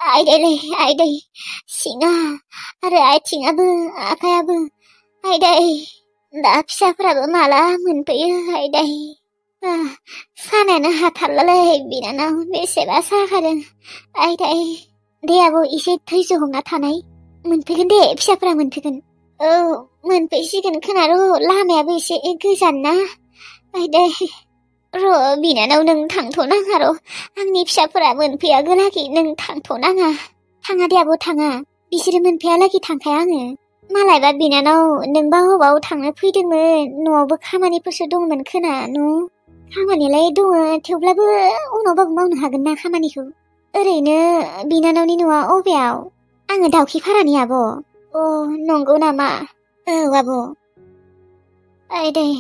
आयदैलै आयदै सिङा आरो आथिङाबो आखायाबो आयदै दा फिसाफोराबो माला मोनफैयो आयदै सानायानो हाथारलालै बिनानाव बेसेबा साखादों आयदै दे आब' एसे धैर्य हमना थानाय मोनफैगोन दे फिसाफोरा मोनफैगोन औ मोनफैसिगोन खोनार' लामायाबो एसे गोजान ना आयदै र' बिनानाव नों थांथ'नाङा र' आंनि फिसाफोरा मोनफैयागोलागै नों थांथ'नाङा थाङा दे आब' थाङा बिसोरो मोनफैयालागै थांखाया आङो मालायबा बिनानाव नोंबा हबाव थांनो फैदोंमोन न'आवबो खामानिफोरसो दंमोन खोना न' खामानियालाय दङ थेवब्लाबो उनावबाबो मावनो हागोन ना खामानिखौ ओरैनो बिनानावनि न'आ अबेयाव आङो दाउखिफारानि आब' अ नंगौ नामा औ आब' आयदै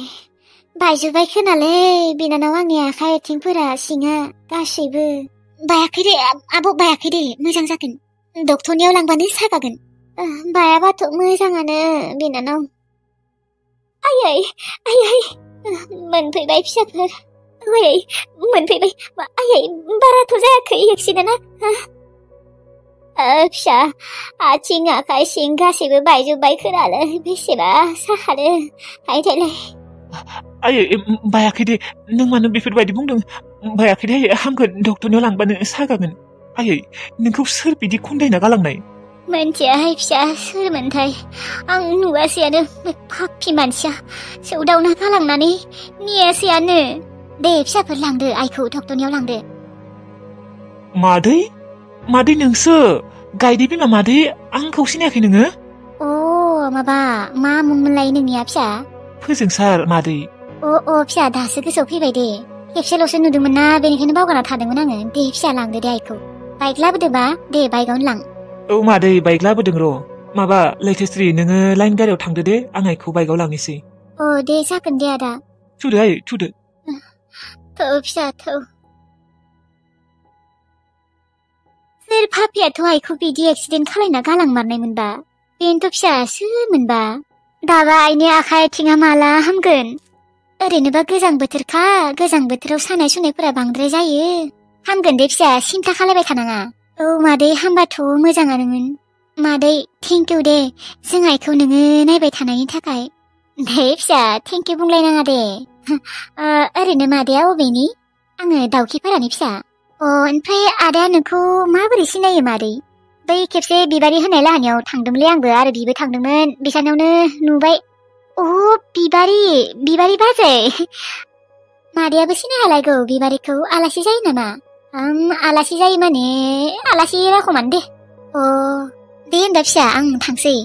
बायजोब्बाय खोनालै बिनानाव आंनि आखाइ आथिंफोरा सिङा गासैबो बायाखै दे आब' बायाखै दे मोजां जागोन डक्टरनियाव लांबानो सागागोन बायाबाथ' मोजाङानो बिनानाव आयै आयै मोनफैबाय फिसाफोर आयै मोनफैबाय आयै बाराथ' जायाखै एक्सिडेन्टआ फिसा आथिं आखाइ सिं गासैबो बायजोब्बाय खोनालै बेसेबा साखादों आयदैलाय आयै बायाखै दे नों मानो बेफोरबायदि बुंदों बायाखै दे आयै हामगोन डक्टरनियाव लांबानो सागागोन आयै नोंखौ सोर बिदि खुन्दायना गालांनाय मोनथियाहाय फिसा सोरमोनथाय आं नुगासेयानो पापि मानसिया सौदावना गालांनानै नेयासेयानो दे फिसाफोर लांदो आइखौ डक्टरनियाव लांदो मादै मादै नोंसो गायदे बिमा मादै आंखौ सिनायाखै नोङो अ माबा मा मुंमोनलाय नोंनिया फिसा फोजोंसार मादै अ फिसा दासो गोसोआव फैबाय दे खेबसेल'सो नुदोंमोन ना बेनिखायनो बावगारना थादोंमोन आङो दे फिसा लांदो दे आइखौ बाइक लाबोदोबा दे बाइकआवनो लां औ मादै बाइक लाबोदों र' माबा लैथोस्रि नोङो लाइन गारियाव थांदो दे आं आइखौ बाइकआव लांनोसै अ दे जागोन दे आदा थुदो आयै थुदो थौ फिसा थौ सोर पापियाथ' आइखौ बिदि एक्सिडेन्ट खालायना गालांमारनायमोनबा बेनोथ' फिसा सोरमोनबा दाबा आइनि आखाइ आथिङा माला हामगोन ओरैनोबा गोजां बोथोरखा गोजां बोथोराव सानाय सुनायफोरा बांद्राय जायो हामगोन दे फिसा सिन्था खालायबाय थानाङा औ मादै हामबाथ' मोजाङानोमोन मादै थेंकिउ दे जों आइखौ नोङो नायबाय थानायनि थाखाय दे फिसा थेंकिउ बुंलायनाङा दे ओरैनो मादैया अबेनि आङो दाउखिफारानि फिसा ओमफ्राय आदाया नोंखौ माबोरै सिनायो मादै बै खेबसे बिबारि होनाय लाहानियाव थांदोंमोनलै आंबो आरो बिबो थांदोंमोन बिसानावनो नुबाय बिबारि बाजै मादैयाबो सिनाय हालायगौ बिबारिखौ आलासि जायो नामा आलासि जायो माने आलासि रखमानो दे दे होनबा फिसा आं थांसै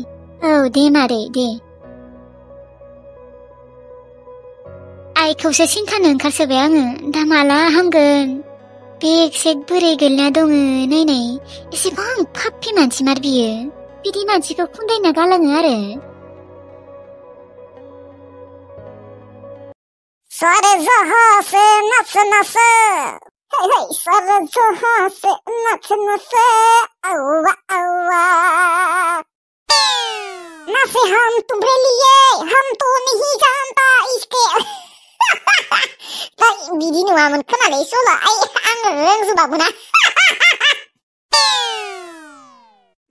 औ दे मादै दे आइखौसो सिन्थानो ओंखारसोबाय आङो दा माला हामगोन बेग सेग बोरै गोलैना दङ नायनाय एसेबां पापि मानसिमार बियो बिदि मानसिखौ खुन्दायना गालाङो आरो सारे जहां से नस नस हे सारे जहां से नस नस अव्वा अव्वा नसे हम तुम्हारे लिए हम तो नहीं जानता इसके बिदि नङामोन खोनालै सल' आङो रोंजोबाबोना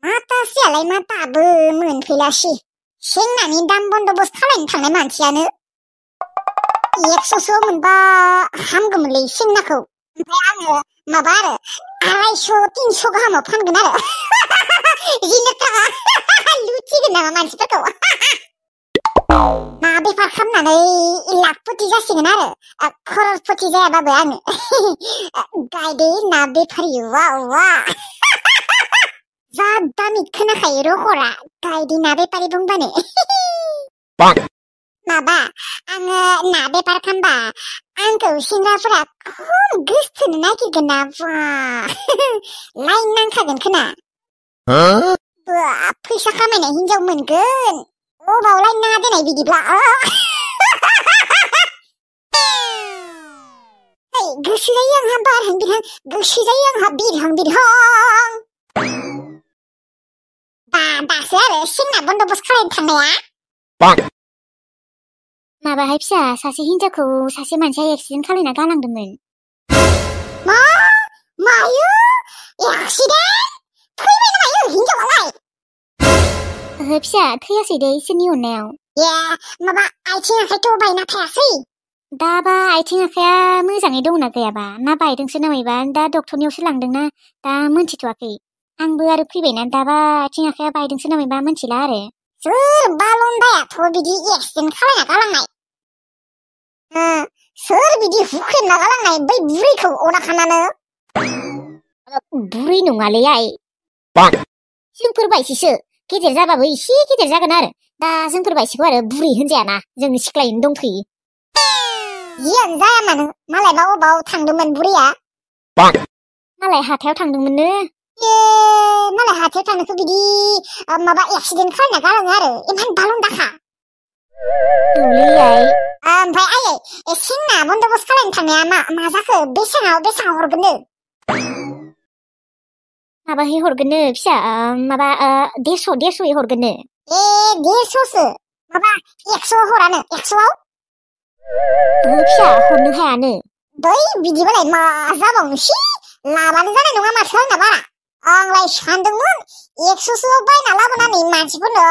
माथासेयालाय मा दाबो मोनफैलासै सेंनानि दाम बन्द'बस्त खालायनो थांनाय मानसियानो 100सो मोनबा हामगौमोनलै सेंनाखौ ओमफ्राय आङो माबा आरो 250-300 गाहामाव फानगोन आरो जिनो थाङा लुथिगोन नामा मानसिफोरखौ ना बेफार खालामनानै लाखपति जासिगोन आरो खरसपति जायाबाबो आङो गायदे ना बेफारि वा वा जा दामि खोनाखायो रखरा गायदे ना बेफारि बुंबानो माबा आङो ना बेफार खालामबा आंखौ सेंग्राफोरा खम गोसथोनो नागिरगोन ना लाइन नांखागोन खोना फैसा खामायनाय हिनजाव मोनगोन अबाव लाइन नाङा देनाय बिदिब्ला गोसो जायो आंहा बारहां बिरहां गोसो जायो आंहा बिरहां बिरहां दासो आरो सेंना बन्द'बस्त खालायनो थांनाया माबाहाय फिसा सासे हिनजावखौ सासे मानसिया एक्सिडेन्ट खालायना गालांदोंमोन मा मायो एक्सिडेन्ट फिसा थैयासै दे इसोरनि अननायाव ए माबा आथिं आखाइथ' बायना थायासै दाबा आथिं आखाया मोजाङै दंना गैयाबा ना बायदोंसो नामायबा दा डक्टरनियावसो लांदोंना दा मोनथिथ'वाखै आंबो आरो फैबायना दाबा आथिं आखाया बायदोंसो नामायबा मोनथिला आरो सोर बालन्दायाथ' बिदि एक्सिडेन्ट खालायना गालांनाय सोर बिदि हुख्रेमना गालांनाय बै बुरैखौ अनाखानानो बुरै नङालै आइ जोंफोर बायसिसो गेदेर जाबाबो एसे गेदेर जागोन आरो दा जोंफोर बायसिखौ आरो बुरै होनजायाना जों सिख्लायैनो दंथ'यो जियानो जाया मानो मालायबा अबाव थांदोंमोन बुरैया मालाय हाथायाव थांदोंमोननो मालाय हाथायाव थांनायखौ बिदि माबा एक्सिडेन्ट खालायना गालाङो आरो इमान बालन्दाखा औलै आइ ओमफ्राय आयै सिंना बन्दबस्त खालायनो थांनाया मा जाखो बेसाङाव हरगोननो माबाहै हरगोननो फिसा माबा 150 हरगोननो 150सो माबा 100 हरानो 100आव फिसा हरनो हायानो बै बिदिबालाय मा जाबावनोसि लाबानो जानाय नङा माथो आंना बारा आंलाय सानदोंमोन 100सोआव बायना लाबोनानै मानसिफोरनो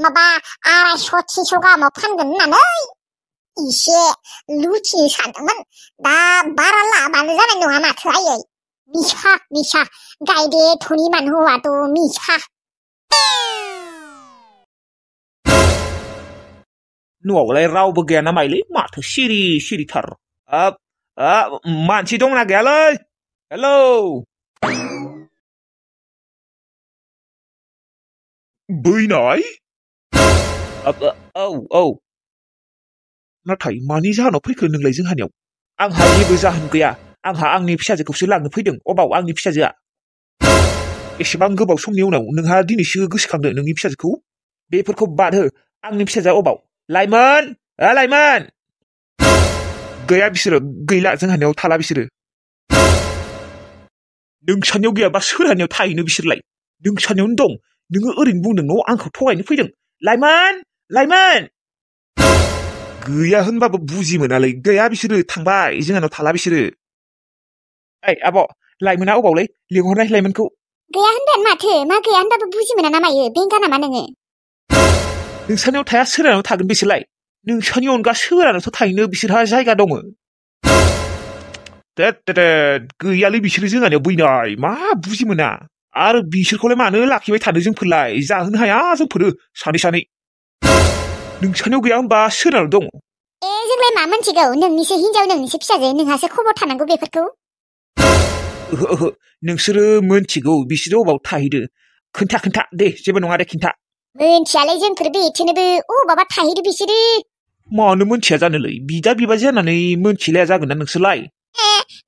माबा 250-300 गाहामाव फानगोन होननानै इसे लुथिनो सानदोंमोन दा बारा लाबानो जानाय नङा माथो आयै मिसा गायदे धनि मानहुआथ' मिसा न'आवलाय रावबो गैया नामायलै माथो सिरिथार मानसि दंना गैयालै हेलौ बैनाय औ नाथाय मानि जाहोनाव फैखो नोंलाय जोंहानियाव आंहा जेबो जाहोन गैया आंहा आंनि फिसाजोखौसो लांनो फैदों अबाव आंनि फिसाजोआ एसेबां गोबाव समनि उनाव नोंहा दिनैसो गोसोखांदो नोंनि फिसाजोखौ बेफोरखौ बादहो आंनि फिसाजोआ अबाव लाइमोन गैया बिसोरो गैला जोंहानियाव थाला बिसोरो नोंसानियाव गैयाबा सोरहानियाव थाहैनो बिसोरलाय नोंसानियावनो दं नोङो ओरैनो बुंदों न' आंखौ थगायनो फैदों लाइमोन गैया होनबाबो बुजि मोनालै गैया बिसोरो थांबाय जोंहानाव थाला बिसोरो ओइ आब' लाइमोना अबावलै लिंहरनाय लाइमोनखौ गैया होनबाय माथो मा गैया होनबाबो बुजि मोना ना मायो बेंगा नामा नोङो नोंसानियाव थाया सोरहानाव थागोन बिसोरलाय नोंसानि अनगा सोरहानावथ' थाहैनो बिसोरहा जायगा दङ गैयालै बिसोरो जोंहानियाव बैनाय मा बुजि मोना आरो बिसोरखौलाय मानो लाखिबाय थानो जोंफोरलाय जाहोनो हाया जोंफोरो सानै नोंसानियाव गैया होनबा सोरहानाव दङ जोंलाय मा मोनथिगौ नोंनिसो हिनजाव नोंनिसो फिसाजो नोंहासो खबर थानांगौ बेफोरखौ ओहो नोंसोरो मोनथिगौ बिसोरो अबाव थाहैदो खोन्था दे जेबो नङा दे खिन्था मोनथियालै जोंफोर बेथेनोबो अबावबा थाहैदो बिसोरो मानो मोनथिया जानोलै बिदा बिबाजै जानानै मोनथिलाया जागोन ना नोंसोरलाय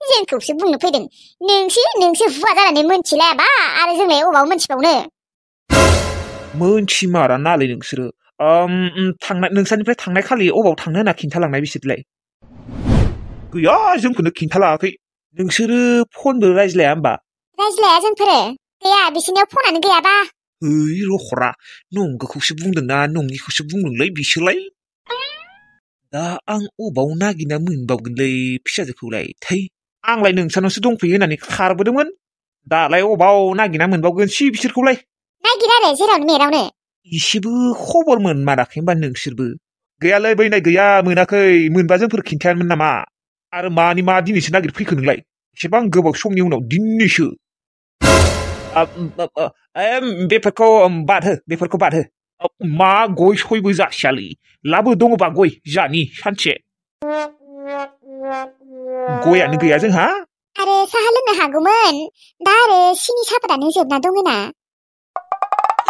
जोंखौसो बुंनो फैदों नोंसो हुवा जानानै मोनथिलायाबा आरो जोंलाय अबाव मोनथिबावनो मोनथिमारा नालाय नोंसोरो नोंसानिफ्राय थांनाय खालि अबाव थांनो होनना खिन्थालांनाय बिसोरलाय गैया जोंखौनो खिन्थालाङाखै नोंसोरो फनबो रायज्लाया होमबा रायज्लाया जोंफोरो गैया बिसोरनियाव फनानो गैयाबा ओइ रखरा नंगौखौसो बुंदोंना नङिखौसो बुंदोंलै बिसोरलाय दा आं अबाव नागिरना मोनबावगोनलै फिसाजोखौलाय थै आंलाय नोंसानावसो दंफैयो होननानै खारबोदोंमोन दालाय अबाव नागिरना मोनबावगोनसि बिसोरखौलाय नागिर आरो जेरावनो मेरावनो इसेबो खबर मोनमाराखै होनबा नोंसोरबो गैयालै बैनाय गैया मोनाखै मोनबा जोंफोर खिन्थायामोन नामा आरो मानि मा दिनैसो नागिरफैखो नोंलाय एसेबां गोबाव समनि उनाव दिनैसो बेफोरखौ बादहो मा गय सयबो जासियालै लाबो दङबा गय जानि सानसे गयानो गैया जोंहा आरो साहा लोंनो हागौमोन दा आरो सिनि साहाफोरानो जोबना दङना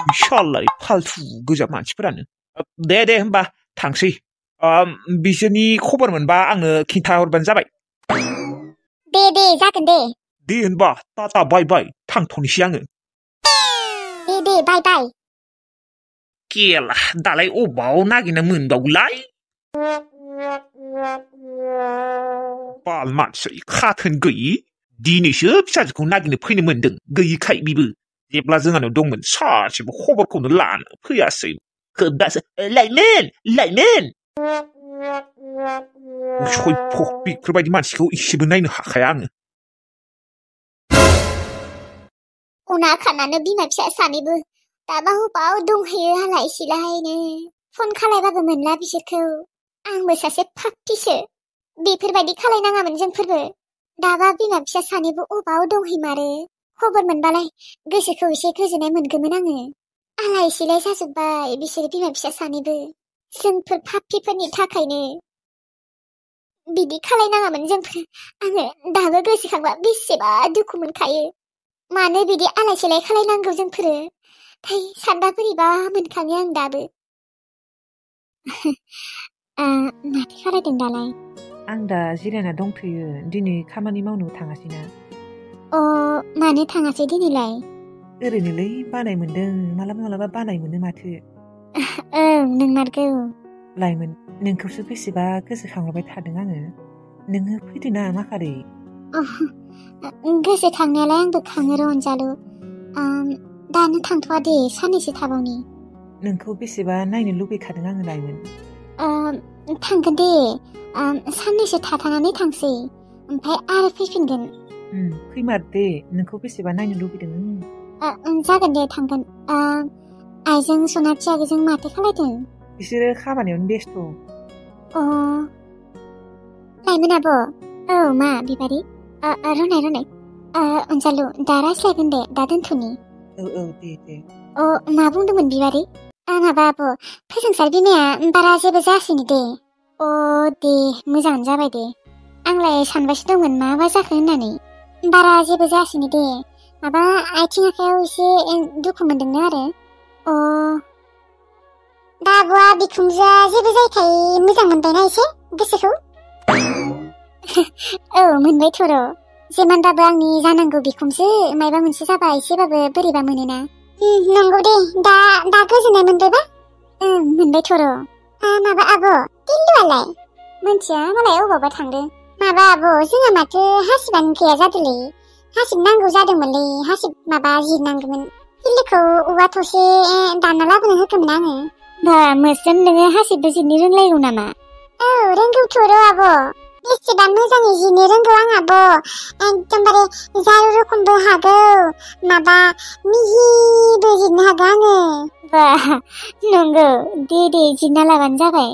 इनशाल्लाह फालतु गोजा मानसिफोरानो दे होमबा थांसै बिसोरनि खबर मोनबा आंनो खिन्थाहरबानो जाबाय दे जागोन दे होनबा टाटा बाय थांथ'नोसै आङो दे बाय केला दालाय अबाव नागिरना मोनबावलाय बाल मानसि खाथोन गैयि दिनैसो फिसाजोखौ नागिरनो फैनो मोनदों गैयिखाय बिबो जेब्ला जोंहानाव दंमोन सासेबो खबरखौनो लानो फैयासै खोबदासो लाइमोन बेफोरबायदि मानसिखौ इसेबो नायनो हाखाया आङो अना खानानो बिमा फिसा सानैबो दाबा अबाव दंहैयो आलाय सिलायनो फन खालायबाबो मोनला बिसोरखौ आंबो सासे फाफ्लिसो बेफोरबायदि खालायनाङामोन जोंफोरबो दाबा बिमा फिसा सानैबो अबाव दंहैमारो खबर मोनबालाय गोसोखौ एसे गोजोननाय मोनगौमोन आङो आलाय सिलाय जाजोब्बाय बिसोर बिमा फिसा सानैबो जोंफोर फाफ्लिफोरनि थाखायनो बिदि खालायनाङामोन जोंफोर आङो दाबो गोसोखांबा बेसेबा दुखु मोनखायो मानो बिदि आलाय सिलाय खालायनांगौ जोंफोरो थाय सानबा बोरैबा मोनखाङो आं दाबो माथो खालायदों दालाय आं दा जिरायना दंथ'यो दिनै खामानि मावनो थाङासैना मानो थाङासै दिनैलाय ओरैनोलै बानाय मोनदों मालाबा बानाय मोनो माथो ओं नोंमारगौ लाइमोन नोंखौसो बेसेबा गोसोखांबाय थादों आङो नोङो फैदोना माखारै गोसोखांनायालाय आंबो खाङो र' अनजालु दानो थांथ'वा दे साननैसो थाबावनि नोंखौ बेसेबा नायनो लुबैखादों आङो लाइमोन थांगोन दे साननैसो थाथानानै थांसै ओमफ्राय आरो फैफिनगोन फैमार दे नोंखौ बेसेबा नायनो लुबैदों जागोन दे थांगोन आइजों सनाथि आगैजों माथो खालायदों बिसोरो खामानियावनो बेस्थ' लाइमोन आब' औ मा बिबारि रनाय अनजालु दा रायज्लायगोन दे दा दोनथ'नि औ दे मा बुंदोंमोन बिबारि माबा आब' फोजोंसार बिमाया बारा जेबो जायासैनो दे दे मोजाङानो जाबाय दे आंलाय सानबायसो दंमोन माबा जाखो होननानै बारा जेबो जायासैनो दे माबा आथिं आखायाव एसे दुखु मोनदोंनो आरो दा आब'आ बिखुनजोआ जेबो जायैखाय मोजां मोनबायना एसे गोसोखौ औ मोनबायथ' र' जेमानबाबो आंनि जानांगौ बिखुनजो मायबा मोनसे जाबा एसेबाबो बोरैबा मोनोना नंगौ दे दा गोजोननाय मोनबायबा मोनबायथ' र' माबा आब' टिल्लुआलाय मोनथिया मालाय अबावबा थांदों माबा आब' जोंहा माथो हासिबानो गैया जादोंलै हासिब नांगौ जादोंमोनलै हासिब माबा जिरनांगौमोन टिल्लुखौ औवा थसे दानना लाबोनो होगौमोन आङो बा मोस्रोम नोङो हासिबबो जिरनो रोंलायगौ नामा औ रोंगौथ' र' आब' बेसेबा मोजाङै जिनो रोंगौ आं आब' एकदमबारे जारु रोखोमबो हागौ माबा मिहिबो जिरनो हागौ आङो बा नंगौ दे जिरना लाबानो जाबाय